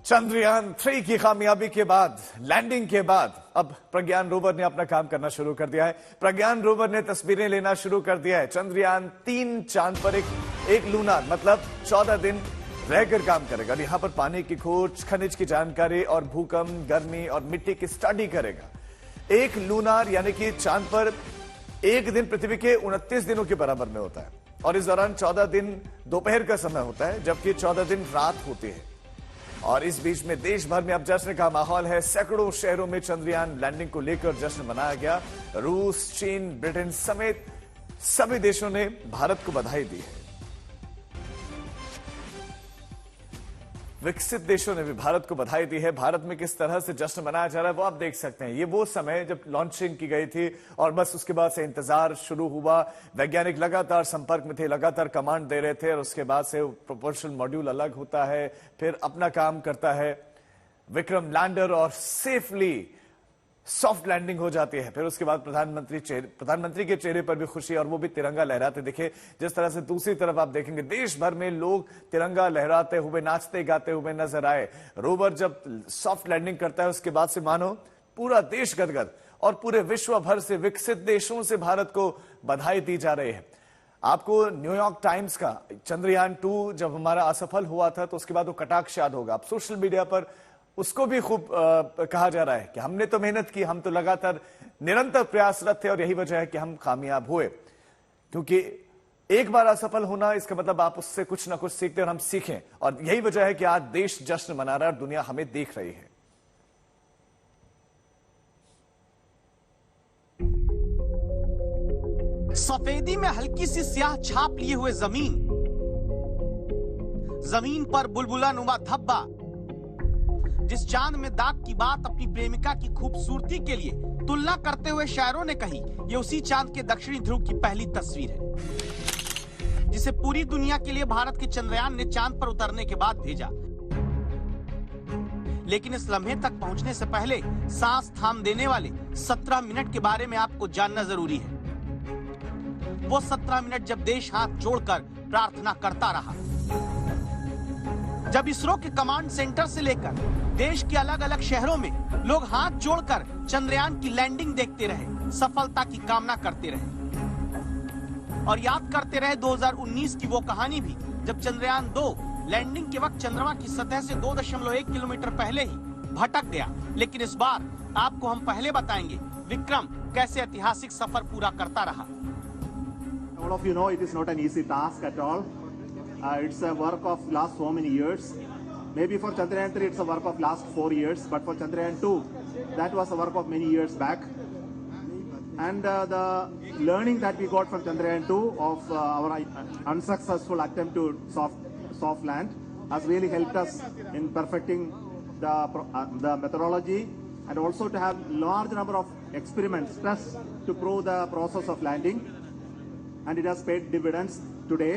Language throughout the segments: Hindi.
चंद्रयान-3 की कामयाबी के बाद, लैंडिंग के बाद अब प्रज्ञान रोवर ने अपना काम करना शुरू कर दिया है। प्रज्ञान रोवर ने तस्वीरें लेना शुरू कर दिया है। चंद्रयान-3 चांद पर एक लूनार मतलब 14 दिन रहकर काम करेगा और यहां पर पानी की खोज, खनिज की जानकारी और भूकंप, गर्मी और मिट्टी की स्टडी करेगा। एक लूनार यानी कि चांद पर एक दिन पृथ्वी के 29 दिनों के बराबर में होता है और इस दौरान 14 दिन दोपहर का समय होता है जबकि 14 दिन रात होती है। और इस बीच में देश भर में अब जश्न का माहौल है। सैकड़ों शहरों में चंद्रयान लैंडिंग को लेकर जश्न मनाया गया। रूस, चीन, ब्रिटेन समेत सभी देशों ने भारत को बधाई दी है। विकसित देशों ने भी भारत को बधाई दी है। भारत में किस तरह से जश्न मनाया जा रहा है वो आप देख सकते हैं। ये वो समय जब लॉन्चिंग की गई थी और बस उसके बाद से इंतजार शुरू हुआ। वैज्ञानिक लगातार संपर्क में थे, लगातार कमांड दे रहे थे और उसके बाद से प्रोपल्शन मॉड्यूल अलग होता है, फिर अपना काम करता है विक्रम लैंडर और सेफली सॉफ्ट लैंडिंग हो जाती है। फिर उसके बाद प्रधानमंत्री के चेहरे पर भी खुशी और वो भी तिरंगा लहराते दिखे। जिस तरह से दूसरी तरफ आप देखेंगे देश भर में लोग तिरंगा लहराते हुए, नाचते गाते हुए नजर आए। रोवर जब सॉफ्ट लैंडिंग करता है उसके बाद से मानो पूरा देश गदगद और पूरे विश्व भर से विकसित देशों से भारत को बधाई दी जा रही है। आपको न्यूयॉर्क टाइम्स का चंद्रयान-2 जब हमारा असफल हुआ था तो उसके बाद वो कटाक्ष याद होगा। अब सोशल मीडिया पर उसको भी खूब कहा जा रहा है कि हमने तो मेहनत की, हम तो लगातार निरंतर प्रयासरत थे और यही वजह है कि हम कामयाब हुए। क्योंकि एक बार असफल होना इसका मतलब आप उससे कुछ ना कुछ सीखते और हम सीखें और यही वजह है कि आज देश जश्न मना रहा है और दुनिया हमें देख रही है। सफेदी में हल्की सी स्याह छाप लिए हुए जमीन पर बुलबुला नुमा धब्बा। जिस चांद में दाग की बात अपनी प्रेमिका की खूबसूरती के लिए तुलना करते हुए शायरों ने कही, ये उसी चांद के दक्षिणी ध्रुव की पहली तस्वीर है जिसे पूरी दुनिया के लिए भारत के चंद्रयान ने चांद पर उतरने के बाद भेजा। लेकिन इस लम्हे तक पहुंचने से पहले सांस थाम देने वाले 17 मिनट के बारे में आपको जानना जरूरी है। वो 17 मिनट जब देश हाथ जोड़कर प्रार्थना करता रहा, जब इसरो के कमांड सेंटर से लेकर देश के अलग अलग शहरों में लोग हाथ जोड़कर चंद्रयान की लैंडिंग देखते रहे, सफलता की कामना करते रहे और याद करते रहे 2019 की वो कहानी भी जब चंद्रयान-2 लैंडिंग के वक्त चंद्रमा की सतह से 2.1 किलोमीटर पहले ही भटक गया। लेकिन इस बार आपको हम पहले बताएंगे विक्रम कैसे ऐतिहासिक सफर पूरा करता रहा। All of you know it is not an easy task at all. It's a work of last so many years. Maybe for Chandrayaan-3 it's a work of last 4 years, but for Chandrayaan-2 that was a work of many years back. And the learning that we got from Chandrayaan-2 of our unsuccessful attempt to soft land has really helped us in perfecting the methodology and also to have large number of experiments tests to prove the process of landing, and it has paid dividends today.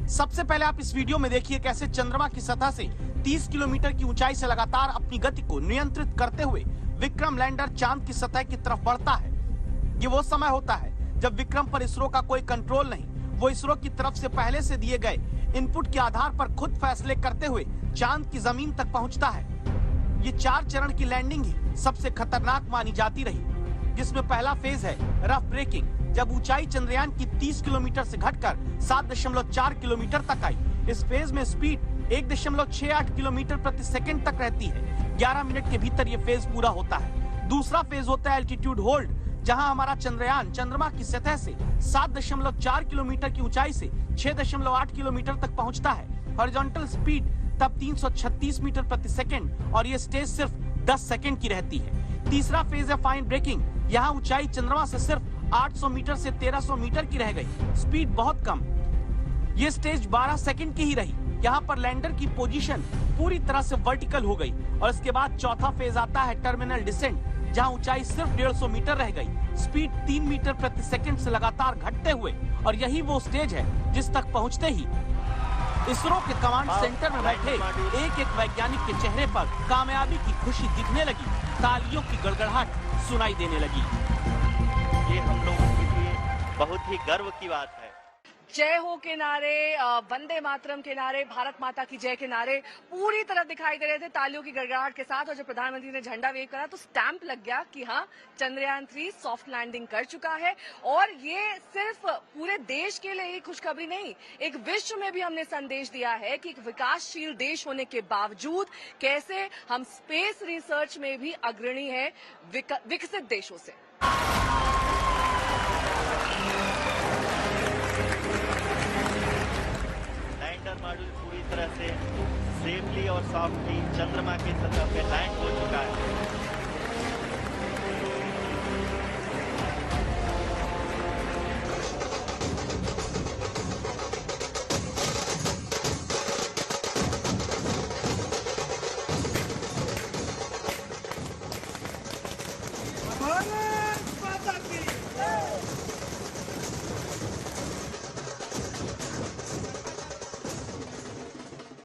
सबसे पहले आप इस वीडियो में देखिए कैसे चंद्रमा की सतह से 30 किलोमीटर की ऊंचाई से लगातार अपनी गति को नियंत्रित करते हुए विक्रम लैंडर चांद की सतह की तरफ बढ़ता है। ये वो समय होता है जब विक्रम पर इसरो का कोई कंट्रोल नहीं, वो इसरो की तरफ से पहले से दिए गए इनपुट के आधार पर खुद फैसले करते हुए चांद की जमीन तक पहुंचता है। ये 4 चरण की लैंडिंग ही सबसे खतरनाक मानी जाती रही, जिसमें पहला फेज है रफ ब्रेकिंग, जब ऊंचाई चंद्रयान की 30 किलोमीटर से घटकर 7.4 किलोमीटर तक आई। इस फेज में स्पीड 1.68 किलोमीटर प्रति सेकंड तक रहती है। 11 मिनट के भीतर ये फेज पूरा होता है। दूसरा फेज होता है एल्टीट्यूड होल्ड, जहां हमारा चंद्रयान चंद्रमा की सतह से 7.4 किलोमीटर की ऊंचाई से 6.8 किलोमीटर तक पहुंचता है। हॉरिजॉन्टल स्पीड तब 336 मीटर प्रति सेकंड और ये स्टेज सिर्फ 10 सेकंड की रहती है। तीसरा फेज है फाइन ब्रेकिंग, यहाँ ऊंचाई चंद्रमा से सिर्फ 800 मीटर से 1300 मीटर की रह गई, स्पीड बहुत कम। ये स्टेज 12 सेकंड की ही रही। यहाँ पर लैंडर की पोजीशन पूरी तरह से वर्टिकल हो गई और इसके बाद चौथा फेज आता है टर्मिनल डिसेंट, जहाँ ऊंचाई सिर्फ 150 मीटर रह गई, स्पीड 3 मीटर प्रति सेकंड से लगातार घटते हुए और यही वो स्टेज है जिस तक पहुंचते ही इसरो के कमांड सेंटर में बैठे एक एक वैज्ञानिक के चेहरे पर कामयाबी की खुशी दिखने लगी, तालियों की गड़गड़ाहट सुनाई देने लगी। ये हम लोगों के लिए बहुत ही गर्व की बात है। जय हो के नारे, वंदे मातरम के नारे, भारत माता की जय के नारे पूरी तरह दिखाई दे रहे थे तालियों की गड़गड़ाहट के साथ। और जब प्रधानमंत्री ने झंडा वेव करा तो स्टैंप लग गया कि हाँ, चंद्रयान 3 सॉफ्ट लैंडिंग कर चुका है। और ये सिर्फ पूरे देश के लिए ही खुशखबरी नहीं, एक विश्व में भी हमने संदेश दिया है कि एक विकासशील देश होने के बावजूद कैसे हम स्पेस रिसर्च में भी अग्रणी है विकसित देशों से। लैंडर मॉड्यूल पूरी तरह से सेफली और सॉफ्टली चंद्रमा की सतह पे लैंड हो चुका है।